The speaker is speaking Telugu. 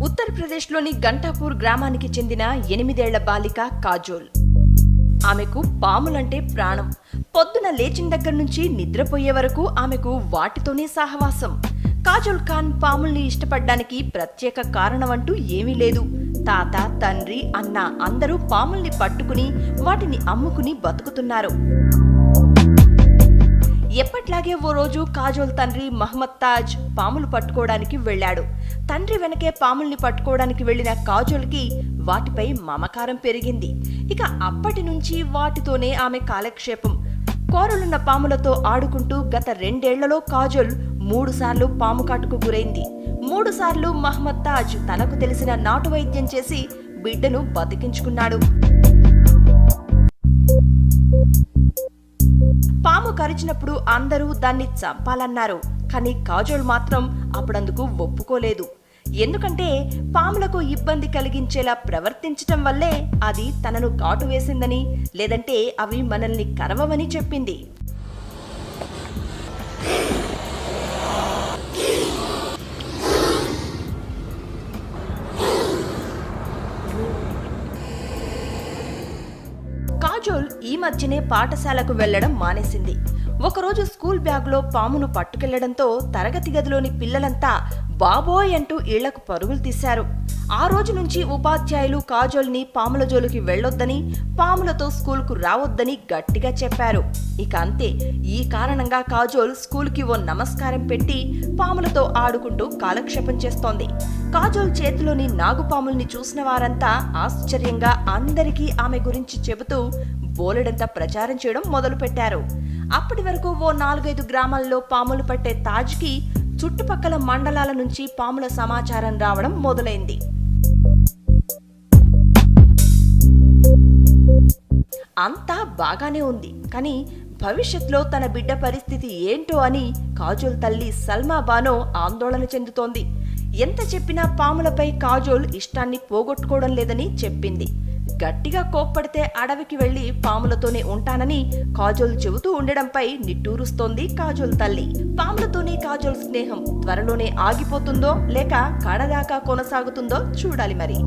ఉత్తరప్రదేశ్లోని గంటాపూర్ గ్రామానికి చెందిన 8 ఏళ్ల బాలిక కాజోల్. ఆమెకు పాములంటే ప్రాణం. పొద్దున లేచిన దగ్గర నుంచి నిద్రపోయే వరకు ఆమెకు వాటితోనే సహవాసం. కాజోల్ ఖాన్ పాముల్ని ఇష్టపడ్డానికి ప్రత్యేక కారణం అంటూ ఏమీ లేదు. తాత, తండ్రి, అన్న అందరూ పాముల్ని పట్టుకుని వాటిని అమ్ముకుని బతుకుతున్నారు. ఎప్పట్లాగే ఓ రోజు కాజోల్ తండ్రి మహమ్మద్ తాజ్ పాములు పట్టుకోవడానికి వెళ్లాడు. తండ్రి వెనకే పాముల్ని పట్టుకోవడానికి వెళ్లిన కాజోల్కి వాటిపై మమకారం పెరిగింది. ఇక అప్పటి నుంచి వాటితోనే ఆమె కాలక్షేపం. కోరలున్న పాములతో ఆడుకుంటూ గత 2 ఏళ్లలో కాజోల్ 3 సార్లు పాము కాటుకు గురైంది. 3 సార్లు మహమ్మద్ తాజ్ తనకు తెలిసిన నాటు వైద్యం చేసి బిడ్డను బతికించుకున్నాడు. పాము కరిచినప్పుడు అందరూ దాన్ని చంపాలన్నారు. కానీ కాజోల్ మాత్రం అప్పుడందుకు ఒప్పుకోలేదు. ఎందుకంటే పాములకు ఇబ్బంది కలిగించేలా ప్రవర్తించటం వల్లే అది తనను కాటు వేసిందని, లేదంటే అవి మనల్ని కరవమని చెప్పింది. కాజోల్ ఈ మధ్యనే పాఠశాలకు వెళ్లడం మానేసింది. ఒకరోజు స్కూల్ బ్యాగ్లో పామును పట్టుకెళ్లడంతో తరగతి గదిలోని పిల్లలంతా బాబోయ్ అంటూ ఇళ్లకు పరుగులు తీశారు. ఆ రోజు నుంచి ఉపాధ్యాయులు కాజోల్ని పాముల జోలికి వెళ్లొద్దని, పాములతో స్కూల్కు రావొద్దని గట్టిగా చెప్పారు. ఇక అంతే. ఈ కారణంగా కాజోల్ స్కూల్కి ఓ నమస్కారం పెట్టి పాములతో ఆడుకుంటూ కాలక్షేపం చేస్తోంది. కాజోల్ చేతిలోని నాగుపాముల్ని చూసిన వారంతా ఆశ్చర్యంగా అందరికీ ఆమె గురించి చెబుతూ బోలెడంత ప్రచారం చేయడం మొదలుపెట్టారు. అప్పటి వరకు ఓ 4-5 గ్రామాల్లో పాములు పట్టే తాజ్కి చుట్టుపక్కల మండలాల నుంచి పాముల సమాచారం రావడం మొదలైంది. అంతా బాగానే ఉంది. కానీ భవిష్యత్తులో తన బిడ్డ పరిస్థితి ఏంటో అని కాజోల్ తల్లి సల్మా బానో ఆందోళన చెందుతోంది. ఎంత చెప్పినా పాములపై కాజోల్ ఇష్టాన్ని పోగొట్టుకోవడం లేదని చెప్పింది. గట్టిగా కోప్పడితే అడవికి వెళ్లి పాములతోనే ఉంటానని కాజోల్ చెబుతూ ఉండడంపై నిట్టూరుస్తోంది కాజోల్ తల్లి. పాములతోనే కాజోల్ స్నేహం త్వరలోనే ఆగిపోతుందో లేక కడదాకా కొనసాగుతుందో చూడాలి మరి.